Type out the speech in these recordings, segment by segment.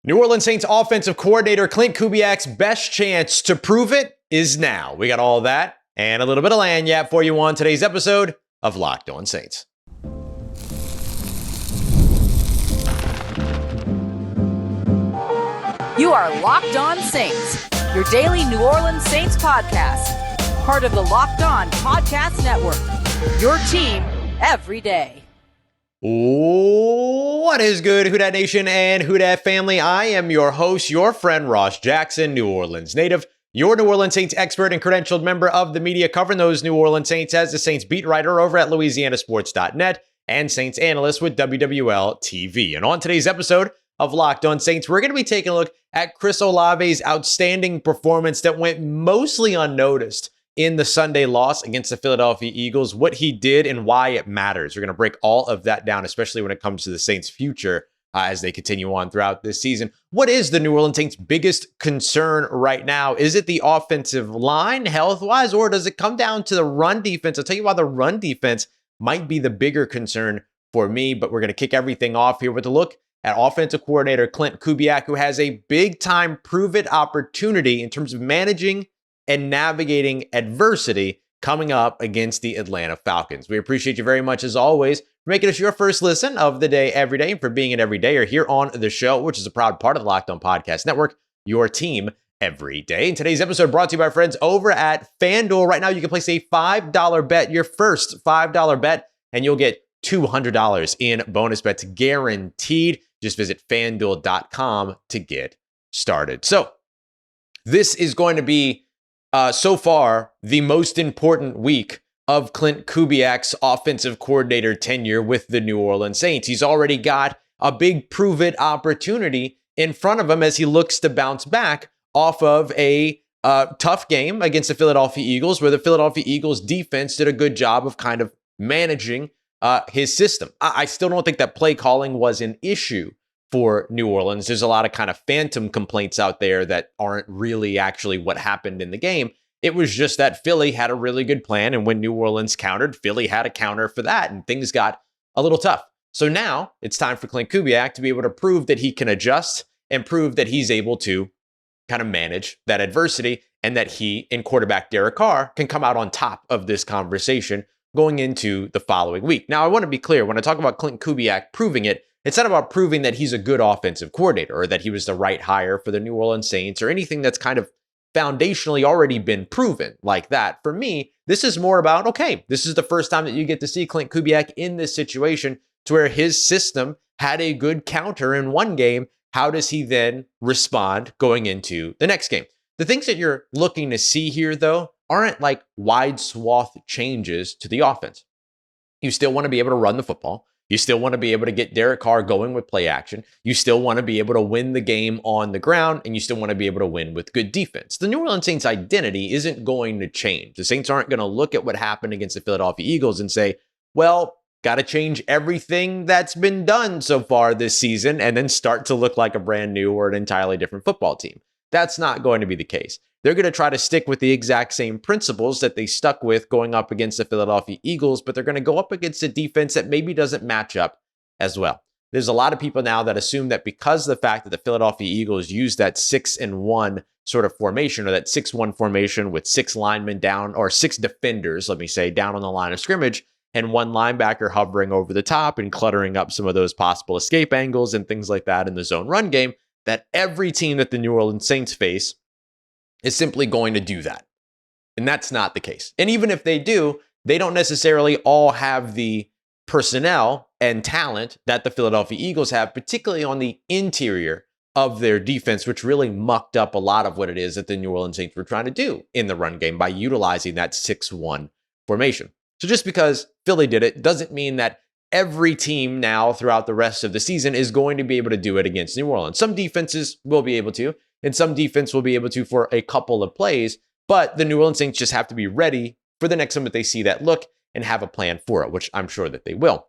New Orleans Saints offensive coordinator Klint Kubiak's best chance to prove it is now. We got all that and a little bit of lagniappe for you on today's episode of Locked On Saints. You are Locked On Saints, your daily New Orleans Saints podcast, part of the Locked On Podcast Network, your team every day. What is good, Who Dat Nation and Who Dat family? I am your host, your friend Ross Jackson, New Orleans native, your New Orleans Saints expert and credentialed member of the media covering those New Orleans Saints as the Saints beat writer over at LouisianaSports.net and Saints analyst with WWL TV. And on today's episode of Locked On Saints, we're going to be taking a look at Chris Olave's outstanding performance that went mostly unnoticed in the Sunday loss against the Philadelphia Eagles, what he did and why it matters. We're going to break all of that down, especially when it comes to the Saints' future as they continue on throughout this season. What is the New Orleans Saints' biggest concern right now? Is it the offensive line health-wise, or does it come down to the run defense? I'll tell you why the run defense might be the bigger concern for me, but we're going to kick everything off here with a look at offensive coordinator Klint Kubiak, who has a big-time prove-it opportunity in terms of managing and navigating adversity coming up against the Atlanta Falcons. We appreciate you very much, as always, for making us your first listen of the day every day, and for being an everydayer here on the show, which is a proud part of the Locked On Podcast Network, your team every day. And today's episode brought to you by our friends over at FanDuel. Right now, you can place a $5 bet, your first $5 bet, and you'll get $200 in bonus bets guaranteed. Just visit FanDuel.com to get started. So this is going to be so far the most important week of Klint Kubiak's offensive coordinator tenure with the New Orleans Saints. He's already got a big prove-it opportunity in front of him as he looks to bounce back off of a tough game against the Philadelphia Eagles, where the Philadelphia Eagles defense did a good job of kind of managing his system. I still don't think that play calling was an issue for New Orleans. There's a lot of kind of phantom complaints out there that aren't really actually what happened in the game. It was just that Philly had a really good plan, and when New Orleans countered, Philly had a counter for that, and things got a little tough. So now it's time for Klint Kubiak to be able to prove that he can adjust and prove that he's able to kind of manage that adversity, and that he and quarterback Derek Carr can come out on top of this conversation going into the following week. Now, I want to be clear, when I talk about Klint Kubiak proving it, it's not about proving that he's a good offensive coordinator or that he was the right hire for the New Orleans Saints or anything that's kind of foundationally already been proven like that. For me, this is more about, okay, this is the first time that you get to see Klint Kubiak in this situation to where his system had a good counter in one game. How does he then respond going into the next game? The things that you're looking to see here, though, aren't like wide swath changes to the offense. You still want to be able to run the football. You still want to be able to get Derek Carr going with play action. You still want to be able to win the game on the ground, and you still want to be able to win with good defense. The New Orleans Saints identity isn't going to change. The Saints aren't going to look at what happened against the Philadelphia Eagles and say, well, got to change everything that's been done so far this season and then start to look like a brand new or an entirely different football team. That's not going to be the case. They're going to try to stick with the exact same principles that they stuck with going up against the Philadelphia Eagles, but they're going to go up against a defense that maybe doesn't match up as well. There's a lot of people now that assume that because of the fact that the Philadelphia Eagles used that 6-1 sort of formation, or that 6-1 formation with 6 linemen down, or 6 defenders, let me say, down on the line of scrimmage, and 1 linebacker hovering over the top and cluttering up some of those possible escape angles and things like that in the zone run game, that every team that the New Orleans Saints face is simply going to do that. And that's not the case. And even if they do, they don't necessarily all have the personnel and talent that the Philadelphia Eagles have, particularly on the interior of their defense, which really mucked up a lot of what it is that the New Orleans Saints were trying to do in the run game by utilizing that 6-1 formation. So just because Philly did it doesn't mean that every team now throughout the rest of the season is going to be able to do it against New Orleans. Some defenses will be able to, and some defense will be able to for a couple of plays, but the New Orleans Saints just have to be ready for the next time that they see that look and have a plan for it, which I'm sure that they will.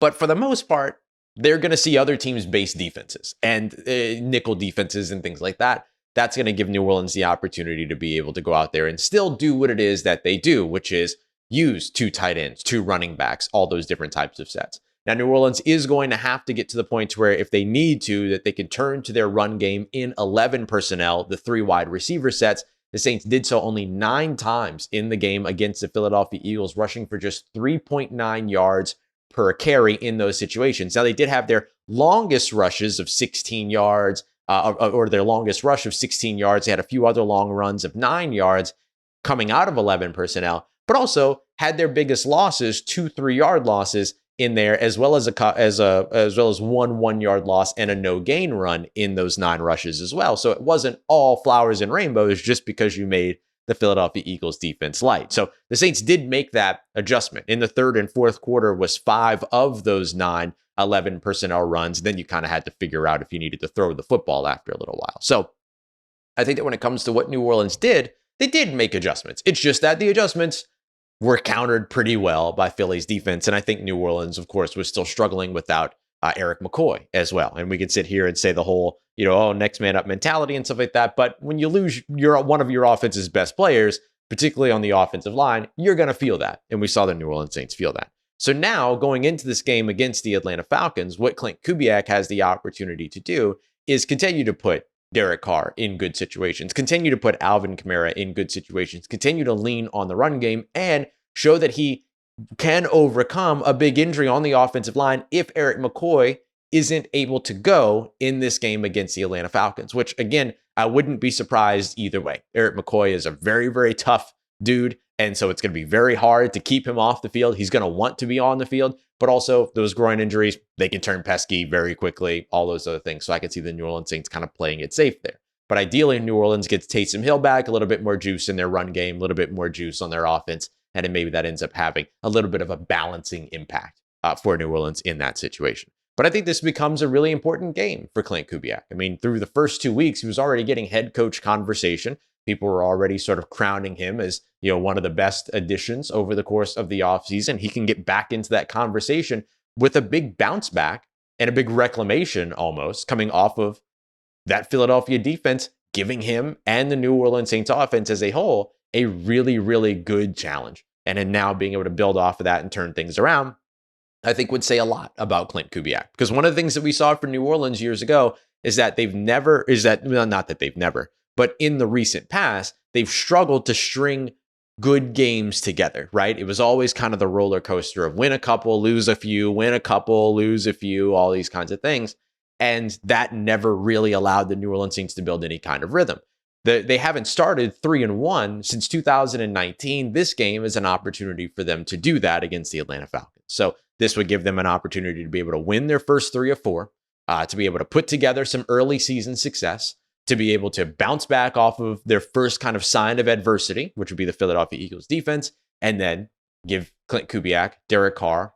But for the most part, they're going to see other teams' base defenses and nickel defenses and things like that. That's going to give New Orleans the opportunity to be able to go out there and still do what it is that they do, which is use 2 tight ends, 2 running backs, all those different types of sets. Now, New Orleans is going to have to get to the point where if they need to, that they can turn to their run game in 11 personnel, the 3 wide receiver sets. The Saints did so only 9 times in the game against the Philadelphia Eagles, rushing for just 3.9 yards per carry in those situations. Now, they did have their longest rushes of 16 yards, or their longest rush of 16 yards. They had a few other long runs of 9 yards coming out of 11 personnel, but also had their biggest losses, 2 3-yard losses in there, as well as one 1-yard loss and a no gain run in those 9 rushes as well. So it wasn't all flowers and rainbows just because you made the Philadelphia Eagles defense light. So the Saints did make that adjustment. In the third and fourth quarter was 5 of those 9 11 personnel runs. Then you kind of had to figure out if you needed to throw the football after a little while. So I think that when it comes to what New Orleans did, they did make adjustments. It's just that the adjustments were countered pretty well by Philly's defense. And I think New Orleans, of course, was still struggling without Erik McCoy as well. And we could sit here and say the whole, next man up mentality and stuff like that. But when you lose one of your offense's best players, particularly on the offensive line, you're going to feel that. And we saw the New Orleans Saints feel that. So now going into this game against the Atlanta Falcons, what Klint Kubiak has the opportunity to do is continue to put Derek Carr in good situations, continue to put Alvin Kamara in good situations, continue to lean on the run game, and show that he can overcome a big injury on the offensive line if Erik McCoy isn't able to go in this game against the Atlanta Falcons, which, again, I wouldn't be surprised either way. Erik McCoy is a very, very tough dude, and so it's going to be very hard to keep him off the field. He's going to want to be on the field, but also those groin injuries, they can turn pesky very quickly, all those other things. So I could see the New Orleans Saints kind of playing it safe there. But ideally, New Orleans gets Taysom Hill back, a little bit more juice in their run game, a little bit more juice on their offense, and then maybe that ends up having a little bit of a balancing impact for New Orleans in that situation. But I think this becomes a really important game for Klint Kubiak. I mean, through the first 2 weeks, he was already getting head coach conversation. People were already sort of crowning him as, one of the best additions over the course of the offseason. He can get back into that conversation with a big bounce back and a big reclamation almost coming off of that Philadelphia defense, giving him and the New Orleans Saints offense as a whole a really, really good challenge. And then now being able to build off of that and turn things around, I think would say a lot about Klint Kubiak. Because one of the things that we saw for New Orleans years ago is that but in the recent past, they've struggled to string good games together, right? It was always kind of the roller coaster of win a couple, lose a few, win a couple, lose a few, all these kinds of things. And that never really allowed the New Orleans Saints to build any kind of rhythm. They haven't started 3-1 since 2019. This game is an opportunity for them to do that against the Atlanta Falcons. So this would give them an opportunity to be able to win their first 3 or 4, to be able to put together some early season success, to be able to bounce back off of their first kind of sign of adversity, which would be the Philadelphia Eagles defense, and then give Klint Kubiak, Derek Carr,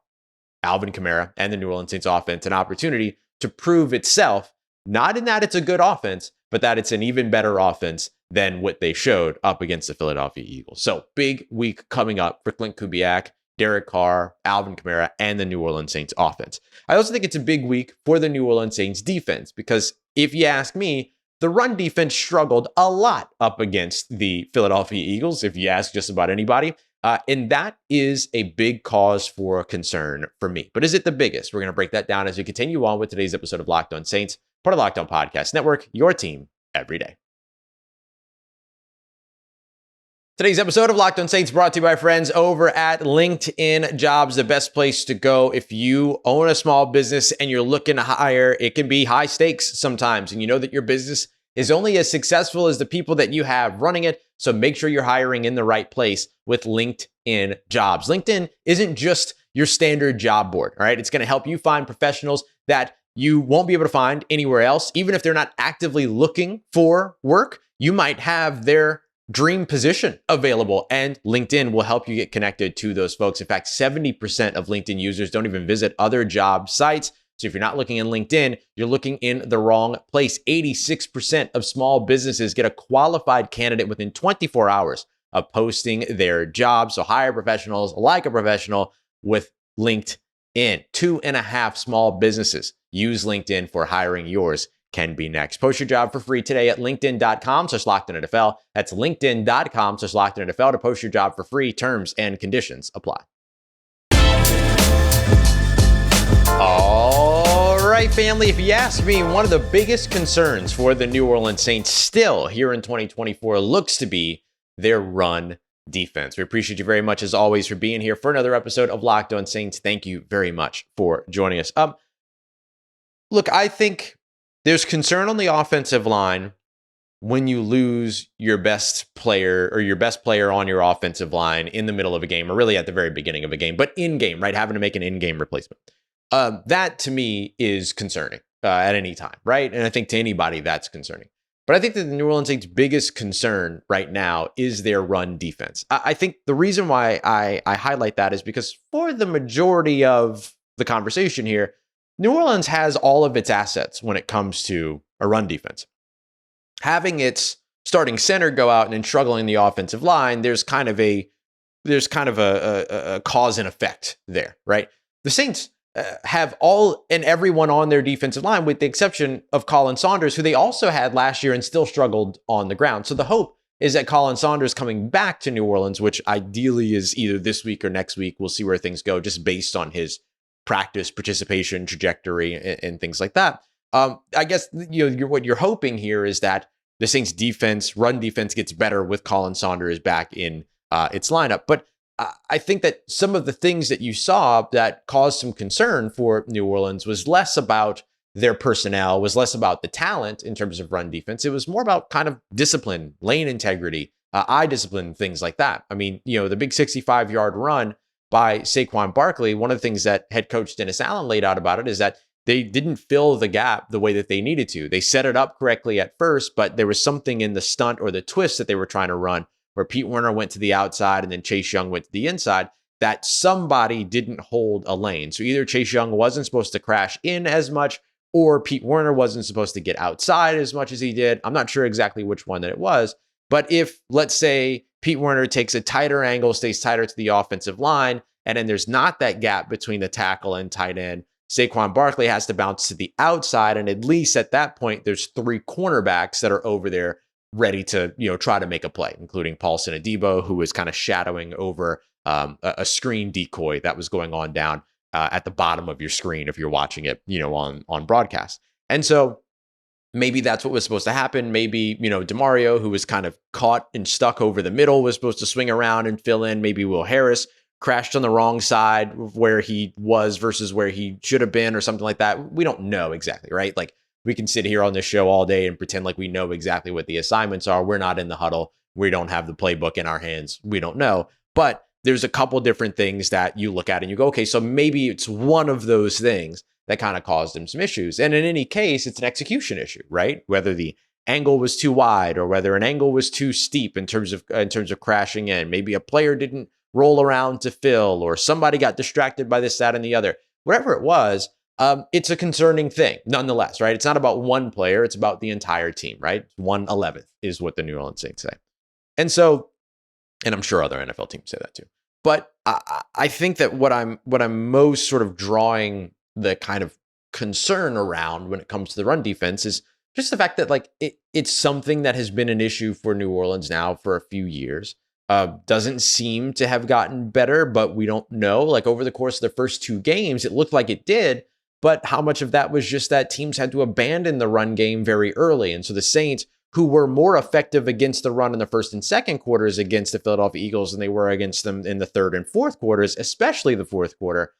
Alvin Kamara, and the New Orleans Saints offense an opportunity to prove itself, not in that it's a good offense, but that it's an even better offense than what they showed up against the Philadelphia Eagles. So big week coming up for Klint Kubiak, Derek Carr, Alvin Kamara, and the New Orleans Saints offense. I also think it's a big week for the New Orleans Saints defense, because if you ask me, the run defense struggled a lot up against the Philadelphia Eagles, if you ask just about anybody. And that is a big cause for concern for me. But is it the biggest? We're going to break that down as we continue on with today's episode of Locked On Saints, part of Locked On Podcast Network, your team every day. Today's episode of Locked On Saints brought to you by friends over at LinkedIn Jobs, the best place to go if you own a small business and you're looking to hire. It can be high stakes sometimes, and you know that your business is only as successful as the people that you have running it. So make sure you're hiring in the right place with LinkedIn Jobs. LinkedIn isn't just your standard job board, all right? It's going to help you find professionals that you won't be able to find anywhere else. Even if they're not actively looking for work, you might have their dream position available, and LinkedIn will help you get connected to those folks. In fact, 70% of LinkedIn users don't even visit other job sites. So if you're not looking in LinkedIn, you're looking in the wrong place. 86% of small businesses get a qualified candidate within 24 hours of posting their job. So hire professionals like a professional with LinkedIn. 2.5 small businesses use LinkedIn for hiring. Yours can be next. Post your job for free today at linkedin.com/LockedOnNFL. That's linkedin.com/LockedOnNFL to post your job for free. Terms and conditions apply. All right, family, if you ask me, one of the biggest concerns for the New Orleans Saints still here in 2024 looks to be their run defense. We appreciate you very much, as always, for being here for another episode of Locked On Saints. Thank you very much for joining us. Look, I think there's concern on the offensive line when you lose your best player or your best player on your offensive line in the middle of a game, or really at the very beginning of a game, but in game, right? Having to make an in-game replacement. That to me is concerning at any time, right? And I think to anybody that's concerning. But I think that the New Orleans Saints' biggest concern right now is their run defense. I think the reason why I highlight that is because for the majority of the conversation here, New Orleans has all of its assets when it comes to a run defense. Having its starting center go out and then struggling in the offensive line, there's kind of a cause and effect there, right? The Saints have all and everyone on their defensive line, with the exception of Colin Saunders, who they also had last year and still struggled on the ground. So the hope is that Colin Saunders coming back to New Orleans, which ideally is either this week or next week. We'll see where things go, just based on his practice, participation, trajectory, and things like that. I guess what you're hoping here is that the Saints defense, run defense, gets better with Colin Saunders back in its lineup. But I think that some of the things that you saw that caused some concern for New Orleans was less about their personnel, was less about the talent in terms of run defense. It was more about kind of discipline, lane integrity, eye discipline, things like that. I mean, the big 65-yard run by Saquon Barkley, one of the things that head coach Dennis Allen laid out about it is that they didn't fill the gap the way that they needed to. They set it up correctly at first, but there was something in the stunt or the twist that they were trying to run where Pete Werner went to the outside and then Chase Young went to the inside, that somebody didn't hold a lane. So either Chase Young wasn't supposed to crash in as much, or Pete Werner wasn't supposed to get outside as much as he did. I'm not sure exactly which one that it was, but if, let's say, Pete Werner takes a tighter angle, stays tighter to the offensive line, and then there's not that gap between the tackle and tight end, Saquon Barkley has to bounce to the outside, and at least at that point, there's three cornerbacks that are over there ready to, try to make a play, including Paulson Adebo, who was kind of shadowing over a screen decoy that was going on down at the bottom of your screen if you're watching it, on broadcast. And so maybe that's what was supposed to happen. Maybe, DeMario, who was kind of caught and stuck over the middle, was supposed to swing around and fill in. Maybe Will Harris crashed on the wrong side of where he was versus where he should have been or something like that. We don't know exactly, right? Like, we can sit here on this show all day and pretend like we know exactly what the assignments are. We're not in the huddle. We don't have the playbook in our hands. We don't know. But there's a couple different things that you look at and you go, okay, so maybe it's one of those things that kind of caused him some issues. And in any case, it's an execution issue, right? Whether the angle was too wide or whether an angle was too steep in terms of crashing in. Maybe a player didn't roll around to fill, or somebody got distracted by this, that, and the other. Whatever it was, it's a concerning thing nonetheless, right? It's not about one player. It's about the entire team, right? 1/11th is what the New Orleans Saints say. And so, and I'm sure other NFL teams say that too. But I think that what I'm most sort of drawing the kind of concern around when it comes to the run defense is just the fact that it's something that has been an issue for New Orleans now for a few years. Doesn't seem to have gotten better, but we don't know. Like, over the course of the first two games, it looked like it did. But how much of that was just that teams had to abandon the run game very early? And so the Saints, who were more effective against the run in the first and second quarters against the Philadelphia Eagles than they were against them in the third and fourth quarters, especially the fourth quarter,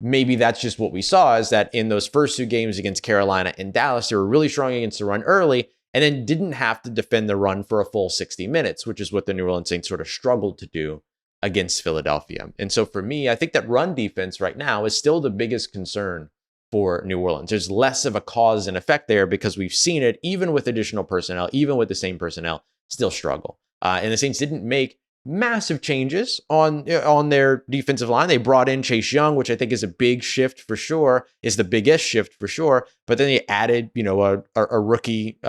maybe that's just what we saw, is that in those first two games against Carolina and Dallas, they were really strong against the run early and then didn't have to defend the run for a full 60 minutes, which is what the New Orleans Saints sort of struggled to do against Philadelphia. And so for me, I think that run defense right now is still the biggest concern for New Orleans. There's less of a cause and effect there because we've seen it, even with additional personnel, even with the same personnel, still struggle. And the Saints didn't make massive changes on their defensive line. They brought in Chase Young, which I think is a big shift for sure, is the biggest shift for sure. But then they added, a rookie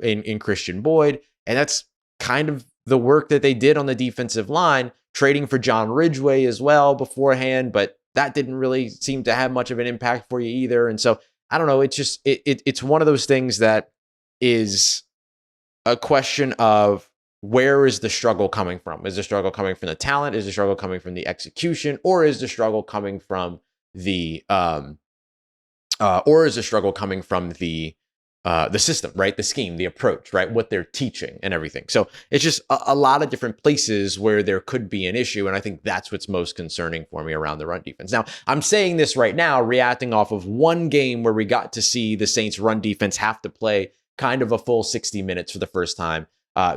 in Christian Boyd. And that's kind of the work that they did on the defensive line, trading for John Ridgeway as well beforehand. But that didn't really seem to have much of an impact for you either. And so, I don't know, it's just, it's one of those things that is a question of, where is the struggle coming from? Is the struggle coming from the talent? Is the struggle coming from the execution? Or is the struggle coming from the or is a struggle coming from the system, right? The scheme, the approach, right? What they're teaching and everything. So it's just a lot of different places where there could be an issue. And I think that's what's most concerning for me around the run defense. Now, I'm saying this right now, reacting off of one game where we got to see the Saints run defense have to play kind of a full 60 minutes for the first time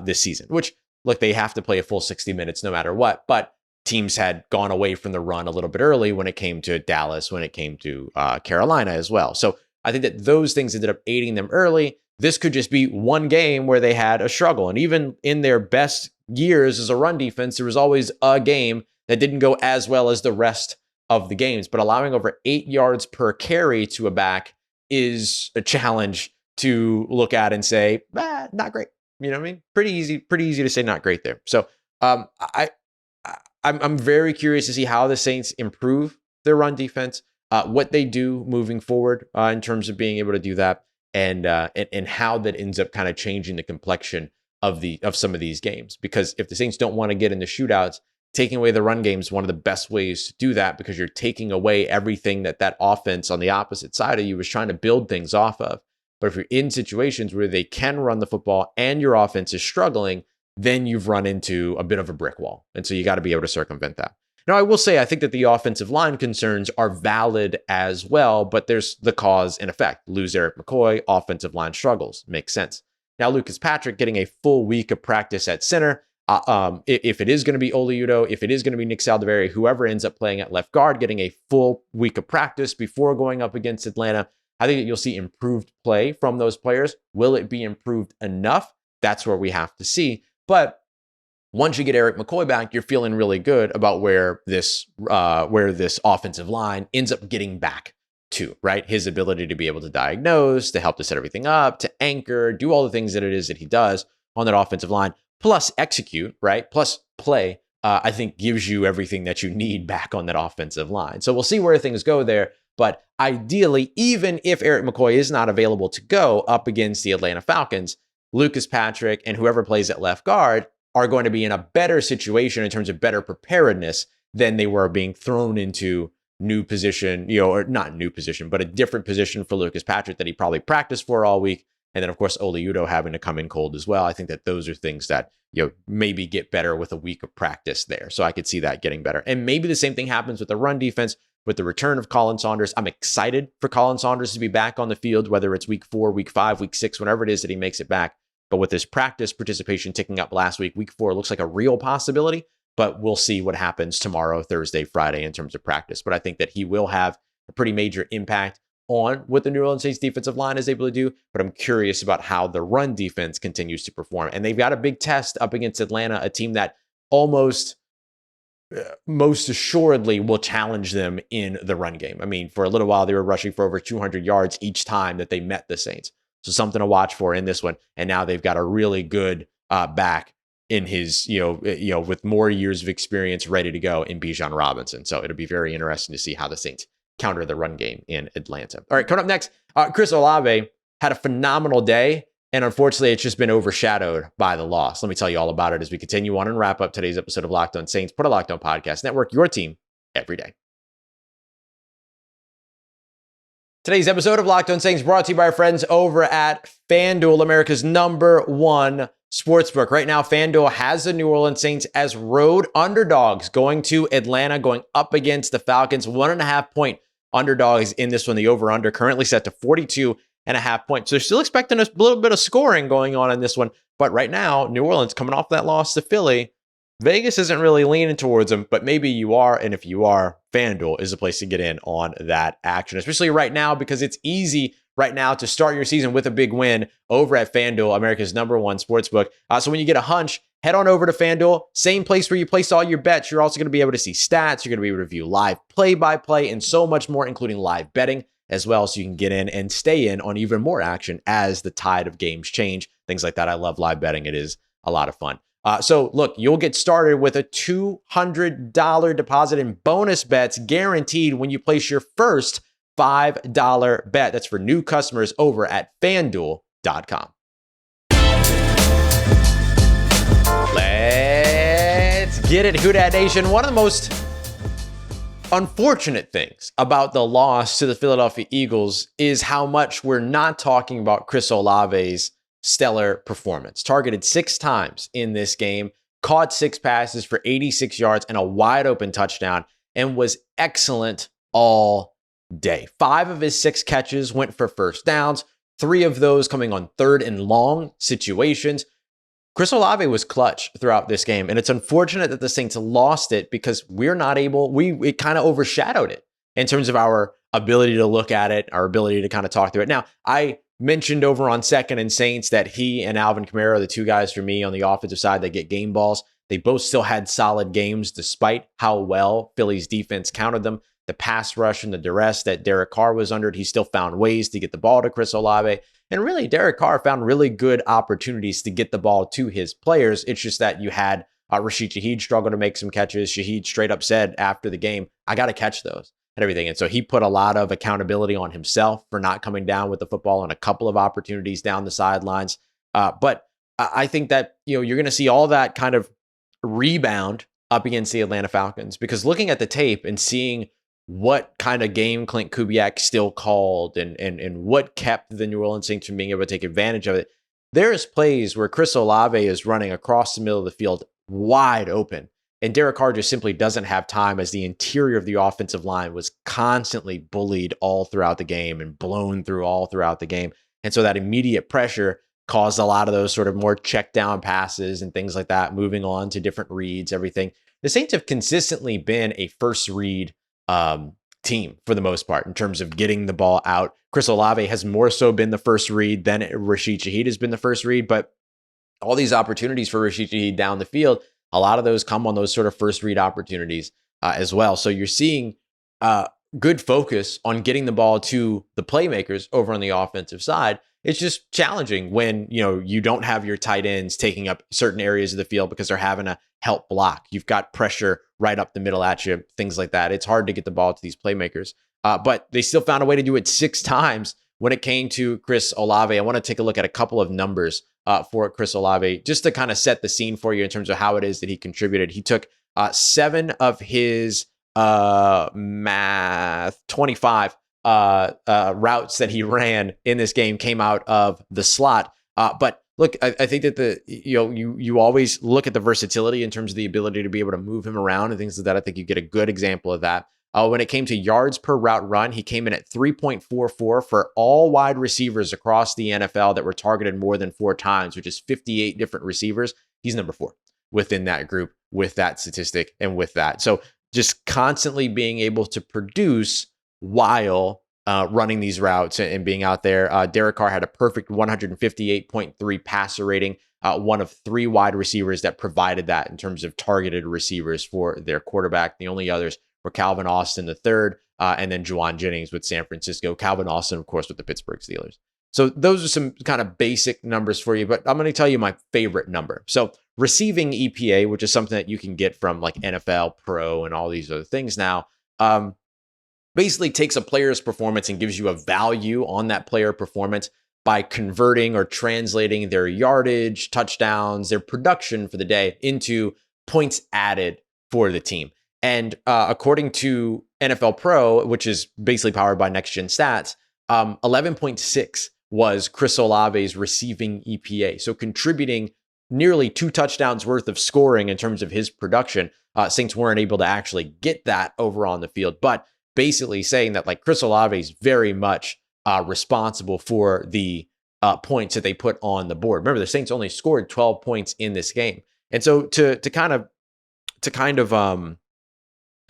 this season, which, look, they have to play a full 60 minutes no matter what. But teams had gone away from the run a little bit early when it came to Dallas, when it came to Carolina as well. So I think that those things ended up aiding them early. This could just be one game where they had a struggle. And even in their best years as a run defense, there was always a game that didn't go as well as the rest of the games. But allowing over 8 yards per carry to a back is a challenge to look at and say, not great. You know what I mean? Pretty easy to say not great there. So I'm very curious to see how the Saints improve their run defense. What they do moving forward in terms of being able to do that, and how that ends up kind of changing the complexion of some of these games. Because if the Saints don't want to get into shootouts, taking away the run game is one of the best ways to do that, because you're taking away everything that offense on the opposite side of you was trying to build things off of. But if you're in situations where they can run the football and your offense is struggling, then you've run into a bit of a brick wall. And so you got to be able to circumvent that. Now, I will say, I think that the offensive line concerns are valid as well, but there's the cause and effect. Lose Erik McCoy, offensive line struggles. Makes sense. Now, Lucas Patrick getting a full week of practice at center. If it is going to be Ole EPA, if it is going to be Nick Saldiveri, whoever ends up playing at left guard, getting a full week of practice before going up against Atlanta, I think that you'll see improved play from those players. Will it be improved enough? That's where we have to see. But once you get Erik McCoy back, you're feeling really good about where this offensive line ends up getting back to, right? His ability to be able to diagnose, to help to set everything up, to anchor, do all the things that it is that he does on that offensive line, plus execute, right? Plus play, I think gives you everything that you need back on that offensive line. So we'll see where things go there. But ideally, even if Erik McCoy is not available to go up against the Atlanta Falcons, Lucas Patrick and whoever plays at left guard are going to be in a better situation in terms of better preparedness than they were being thrown into new position, or not new position, but a different position for Lucas Patrick that he probably practiced for all week. And then, of course, Ole EPA having to come in cold as well. I think that those are things that, maybe get better with a week of practice there. So I could see that getting better. And maybe the same thing happens with the run defense with the return of Colin Saunders. I'm excited for Colin Saunders to be back on the field, whether it's week 4, week 5, week 6, whenever it is that he makes it back. But with his practice participation ticking up last week 4 looks like a real possibility, but we'll see what happens tomorrow, Thursday, Friday in terms of practice. But I think that he will have a pretty major impact on what the New Orleans Saints defensive line is able to do. But I'm curious about how the run defense continues to perform. And they've got a big test up against Atlanta, a team that almost most assuredly will challenge them in the run game. I mean, for a little while, they were rushing for over 200 yards each time that they met the Saints. So something to watch for in this one. And now they've got a really good back in his, with more years of experience ready to go in Bijan Robinson. So it'll be very interesting to see how the Saints counter the run game in Atlanta. All right, coming up next, Chris Olave had a phenomenal day. And unfortunately, it's just been overshadowed by the loss. Let me tell you all about it as we continue on and wrap up today's episode of Locked On Saints, part of Locked On Podcast Network, your team every day. Today's episode of Locked On Saints brought to you by our friends over at FanDuel, America's #1 sportsbook. Right now, FanDuel has the New Orleans Saints as road underdogs going to Atlanta, going up against the Falcons. 1.5-point underdogs in this one. The over-under currently set to 42.5 points. So they're still expecting a little bit of scoring going on in this one. But right now, New Orleans coming off that loss to Philly, Vegas isn't really leaning towards them, but maybe you are. And if you are, FanDuel is a place to get in on that action, especially right now, because it's easy right now to start your season with a big win over at FanDuel, America's #1 sportsbook. So when you get a hunch, head on over to FanDuel, same place where you place all your bets. You're also going to be able to see stats. You're going to be able to view live play-by-play and so much more, including live betting as well. So you can get in and stay in on even more action as the tide of games change. Things like that. I love live betting. It is a lot of fun. So look, you'll get started with a $200 deposit in bonus bets guaranteed when you place your first $5 bet. That's for new customers over at FanDuel.com. Let's get it, Who Dat Nation. One of the most unfortunate things about the loss to the Philadelphia Eagles is how much we're not talking about Chris Olave's stellar performance. Targeted 6 times in this game, caught 6 passes for 86 yards and a wide open touchdown, and was excellent all day. 5 of his 6 catches went for first downs, 3 of those coming on 3rd and long situations. Chris Olave was clutch throughout this game, and it's unfortunate that the Saints lost it because we're not able, it kind of overshadowed it in terms of our ability to look at it, our ability to kind of talk through it. Now, I mentioned over on Second and Saints that he and Alvin Kamara are the 2 guys for me on the offensive side that get game balls. They both still had solid games despite how well Philly's defense countered them. The pass rush and the duress that Derek Carr was under, he still found ways to get the ball to Chris Olave. And really, Derek Carr found really good opportunities to get the ball to his players. It's just that you had Rashid Shaheed struggle to make some catches. Shaheed straight up said after the game, I got to catch those and everything. And so he put a lot of accountability on himself for not coming down with the football on a couple of opportunities down the sidelines. But I think that, you're going to see all that kind of rebound up against the Atlanta Falcons, because looking at the tape and seeing what kind of game Klint Kubiak still called and what kept the New Orleans Saints from being able to take advantage of it. There's plays where Chris Olave is running across the middle of the field wide open, and Derek Carr just simply doesn't have time, as the interior of the offensive line was constantly bullied all throughout the game and blown through all throughout the game. And so that immediate pressure caused a lot of those sort of more check down passes and things like that, moving on to different reads, everything. The Saints have consistently been a first read team for the most part in terms of getting the ball out. Chris Olave has more so been the first read than Rashid Shaheed has been the first read, but all these opportunities for Rashid Shaheed down the field, a lot of those come on those sort of first read opportunities as well. So you're seeing good focus on getting the ball to the playmakers over on the offensive side. It's just challenging when, you don't have your tight ends taking up certain areas of the field because they're having to help block. You've got pressure right up the middle at you, things like that. It's hard to get the ball to these playmakers, but they still found a way to do it 6 times when it came to Chris Olave. I want to take a look at a couple of numbers for Chris Olave, just to kind of set the scene for you in terms of how it is that he contributed. He took 7 of his 25 routes that he ran in this game came out of the slot. But look, I think that you always look at the versatility in terms of the ability to be able to move him around and things like that. I think you get a good example of that. When it came to yards per route run, he came in at 3.44 for all wide receivers across the NFL that were targeted more than 4 times, which is 58 different receivers. He's number 4 within that group with that statistic and with that. So just constantly being able to produce while running these routes and being out there. Derek Carr had a perfect 158.3 passer rating, one of 3 wide receivers that provided that in terms of targeted receivers for their quarterback. The only others were Calvin Austin III, and then Juwan Jennings with San Francisco. Calvin Austin, of course, with the Pittsburgh Steelers. So those are some kind of basic numbers for you, but I'm going to tell you my favorite number. So receiving EPA, which is something that you can get from like NFL Pro and all these other things now, basically takes a player's performance and gives you a value on that player performance by converting or translating their yardage, touchdowns, their production for the day into points added for the team. And according to NFL Pro, which is basically powered by Next Gen Stats, 11.6 was Chris Olave's receiving EPA. So contributing nearly 2 touchdowns worth of scoring in terms of his production. Saints weren't able to actually get that over on the field, but basically saying that like Chris Olave is very much responsible for the points that they put on the board. Remember, the Saints only scored 12 points in this game. And so to kind of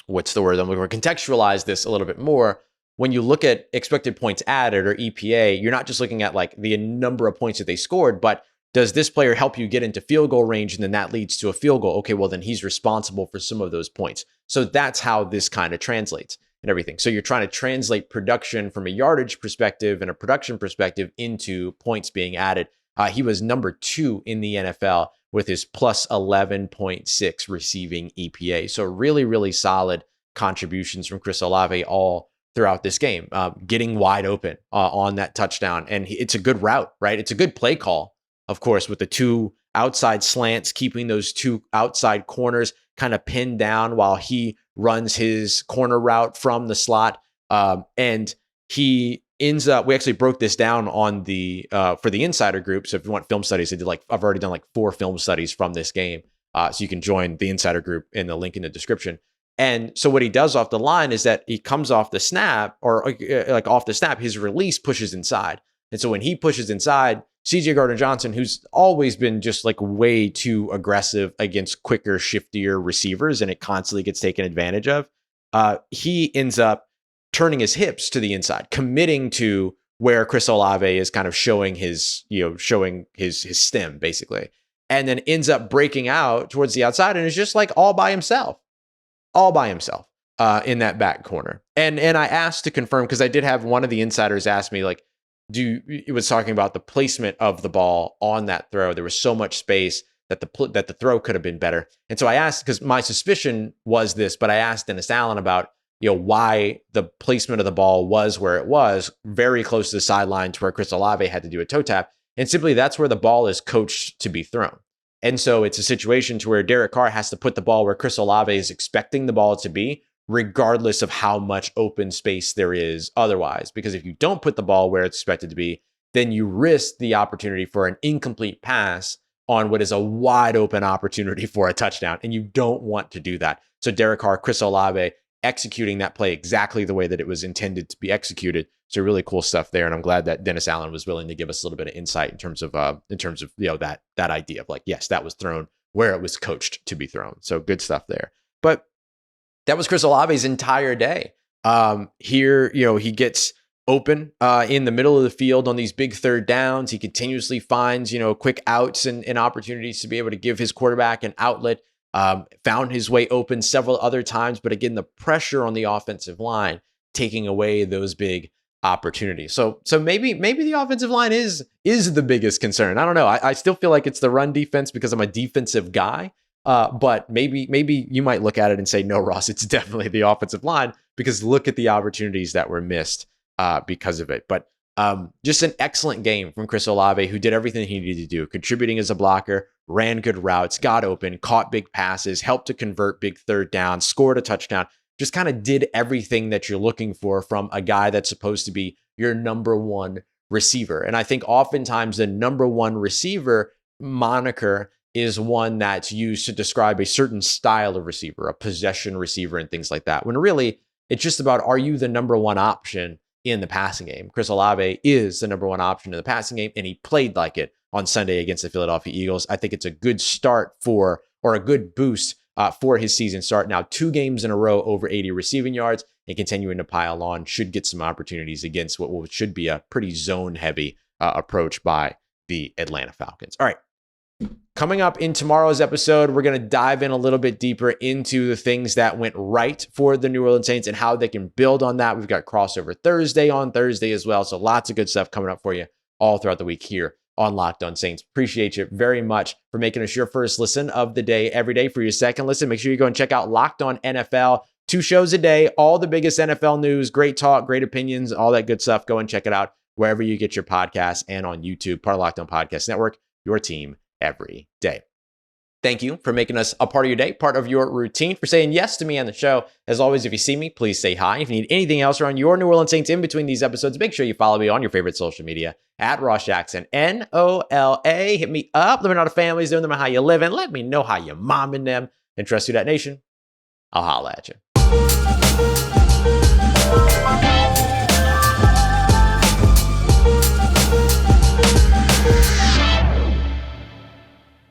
what's the word I'm looking for? Contextualize this a little bit more. When you look at expected points added or EPA, you're not just looking at like the number of points that they scored, but does this player help you get into field goal range? And then that leads to a field goal. Okay, well, then he's responsible for some of those points. So that's how this kind of translates and everything. So you're trying to translate production from a yardage perspective and a production perspective into points being added. He was number 2 in the NFL with his plus 11.6 receiving EPA. So really, really solid contributions from Chris Olave all throughout this game, getting wide open on that touchdown. And it's a good route, right? It's a good play call, of course, with the 2 outside slants, keeping those 2 outside corners kind of pinned down while he runs his corner route from the slot. And he ends up, we actually broke this down on the, for the insider group. So if you want film studies, I've already done like 4 film studies from this game. So you can join the insider group in the link in the description. And so what he does off the line is that he comes off the snap, or like off the snap, his release pushes inside. And so when he pushes inside, CJ Gardner-Johnson, who's always been just like way too aggressive against quicker, shiftier receivers, and it constantly gets taken advantage of, he ends up turning his hips to the inside, committing to where Chris Olave is kind of showing his stem, basically, and then ends up breaking out towards the outside and is just like all by himself in that back corner. And I asked to confirm, because I did have one of the insiders ask me, like, it was talking about the placement of the ball on that throw. There was so much space that the throw could have been better. And so I asked, because my suspicion was this, but I asked Dennis Allen about, why the placement of the ball was where it was, very close to the sideline to where Chris Olave had to do a toe tap. And simply that's where the ball is coached to be thrown. And so it's a situation to where Derek Carr has to put the ball where Chris Olave is expecting the ball to be, regardless of how much open space there is otherwise. Because if you don't put the ball where it's expected to be, then you risk the opportunity for an incomplete pass on what is a wide open opportunity for a touchdown. And you don't want to do that. So Derek Carr, Chris Olave executing that play exactly the way that it was intended to be executed. So really cool stuff there. And I'm glad that Dennis Allen was willing to give us a little bit of insight in terms of that idea of like, yes, that was thrown where it was coached to be thrown. So good stuff there. But that was Chris Olave's entire day. Here, he gets open in the middle of the field on these big third downs. He continuously finds, quick outs and opportunities to be able to give his quarterback an outlet. Found his way open several other times, but again, the pressure on the offensive line taking away those big opportunities. So maybe the offensive line is the biggest concern. I don't know. I still feel like it's the run defense because I'm a defensive guy. But maybe you might look at it and say, no, Ross, it's definitely the offensive line, because look at the opportunities that were missed because of it. But just an excellent game from Chris Olave, who did everything he needed to do, contributing as a blocker, ran good routes, got open, caught big passes, helped to convert big third down, scored a touchdown, just kind of did everything that you're looking for from a guy that's supposed to be your number one receiver. And I think oftentimes the number one receiver moniker is one that's used to describe a certain style of receiver, a possession receiver and things like that. When really it's just about, are you the number one option in the passing game? Chris Olave is the number one option in the passing game, and he played like it on Sunday against the Philadelphia Eagles. I think it's a good start a good boost for his season start. Now 2 games in a row over 80 receiving yards and continuing to pile on, should get some opportunities against what should be a pretty zone heavy approach by the Atlanta Falcons. All right. Coming up in tomorrow's episode, we're going to dive in a little bit deeper into the things that went right for the New Orleans Saints and how they can build on that. We've got crossover Thursday on Thursday as well. So lots of good stuff coming up for you all throughout the week here on Locked On Saints. Appreciate you very much for making us your first listen of the day every day. For your second listen, make sure you go and check out Locked On NFL. 2 shows a day, all the biggest NFL news, great talk, great opinions, all that good stuff. Go and check it out wherever you get your podcasts and on YouTube, part of Locked On Podcast Network, your team every day. Thank you for making us a part of your day, part of your routine, for saying yes to me on the show. As always, if you see me, please say hi. If you need anything else around your New Orleans Saints in between these episodes, make sure you follow me on your favorite social media at Ross Jackson, NOLA. Hit me up. Let me know how the family's doing. Let me know how you living. Let me know how you momming them. And trust Who Dat Nation. I'll holla at you.